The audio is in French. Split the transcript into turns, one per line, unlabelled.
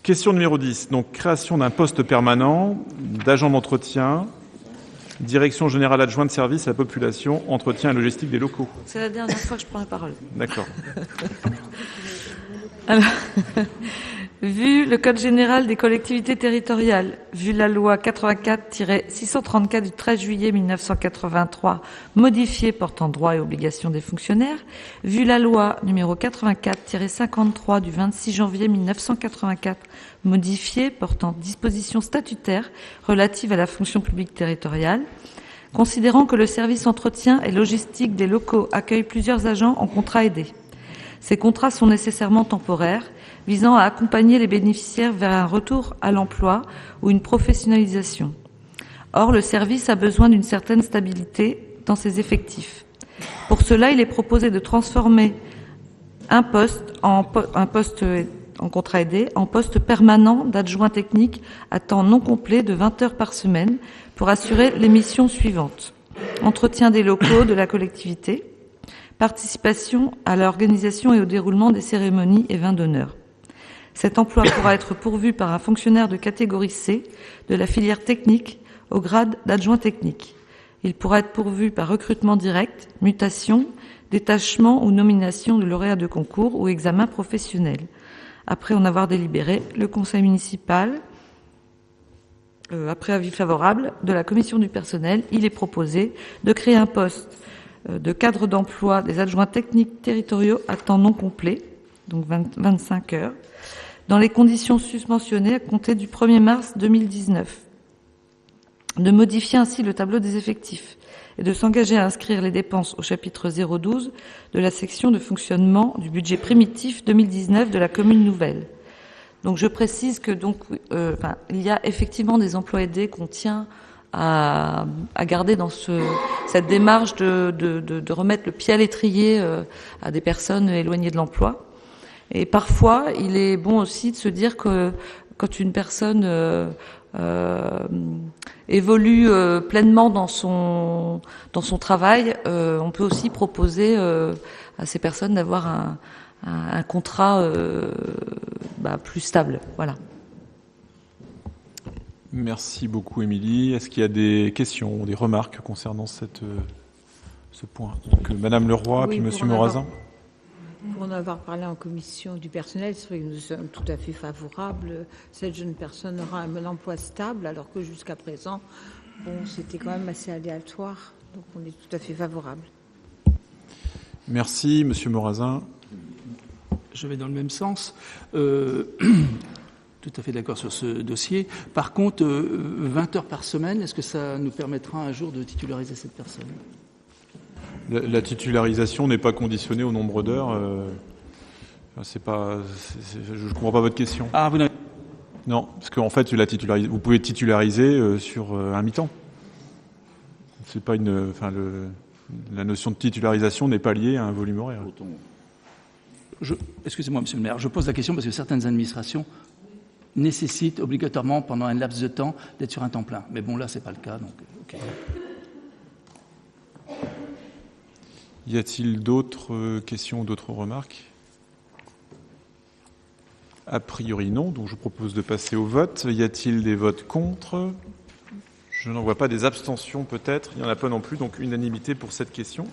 Question numéro 10. Donc, création d'un poste permanent d'agent d'entretien, direction générale adjointe de service à la population, entretien et logistique des locaux.
C'est la dernière fois que je prends la parole.
D'accord.
Alors, vu le Code général des collectivités territoriales, vu la loi 84-634 du 13 juillet 1983 modifiée portant droits et obligations des fonctionnaires, vu la loi numéro 84-53 du 26 janvier 1984 modifiée portant dispositions statutaires relatives à la fonction publique territoriale, considérant que le service entretien et logistique des locaux accueille plusieurs agents en contrat aidé. Ces contrats sont nécessairement temporaires, visant à accompagner les bénéficiaires vers un retour à l'emploi ou une professionnalisation. Or, le service a besoin d'une certaine stabilité dans ses effectifs. Pour cela, il est proposé de transformer un poste en contrat aidé en poste permanent d'adjoint technique à temps non complet de 20 heures par semaine pour assurer les missions suivantes. Entretien des locaux de la collectivité, participation à l'organisation et au déroulement des cérémonies et vins d'honneur. Cet emploi pourra être pourvu par un fonctionnaire de catégorie C de la filière technique au grade d'adjoint technique. Il pourra être pourvu par recrutement direct, mutation, détachement ou nomination de lauréat de concours ou examen professionnel. Après en avoir délibéré, le conseil municipal, après avis favorable de la commission du personnel, il est proposé de créer un poste de cadre d'emploi des adjoints techniques territoriaux à temps non complet, donc 25 heures, dans les conditions susmentionnées à compter du 1er mars 2019, de modifier ainsi le tableau des effectifs et de s'engager à inscrire les dépenses au chapitre 012 de la section de fonctionnement du budget primitif 2019 de la commune nouvelle. Donc je précise que il y a effectivement des emplois aidés qu'on tient à garder dans cette démarche de remettre le pied à l'étrier à des personnes éloignées de l'emploi. Et parfois, il est bon aussi de se dire que quand une personne évolue pleinement dans son travail, on peut aussi proposer à ces personnes d'avoir un contrat plus stable. Voilà.
Merci beaucoup, Émilie. Est-ce qu'il y a des questions ou des remarques concernant ce point? Donc, Madame Leroy, oui, puis Monsieur Morazin.
Pour en avoir parlé en commission du personnel, c'est vrai que nous sommes tout à fait favorables. Cette jeune personne aura un emploi stable, alors que jusqu'à présent, c'était quand même assez aléatoire. Donc on est tout à fait favorable.
Merci, Monsieur Morazin.
Je vais dans le même sens. Tout à fait d'accord sur ce dossier. Par contre, 20 heures par semaine, est-ce que ça nous permettra un jour de titulariser cette personne ?
La titularisation n'est pas conditionnée au nombre d'heures. Je ne comprends pas votre question.
Ah, vous n'avez...
Non, parce qu'en fait, vous pouvez titulariser sur un mi-temps. C'est pas la notion de titularisation n'est pas liée à un volume horaire.
Excusez-moi, Monsieur le maire, je pose la question parce que certaines administrations nécessitent obligatoirement, pendant un laps de temps, d'être sur un temps plein. Mais bon, là, c'est pas le cas, donc ok.
Y a-t-il d'autres questions ou d'autres remarques? A priori non, donc je propose de passer au vote. Y a-t-il des votes contre? Je n'en vois pas. Des abstentions peut-être, il n'y en a pas non plus, donc unanimité pour cette question.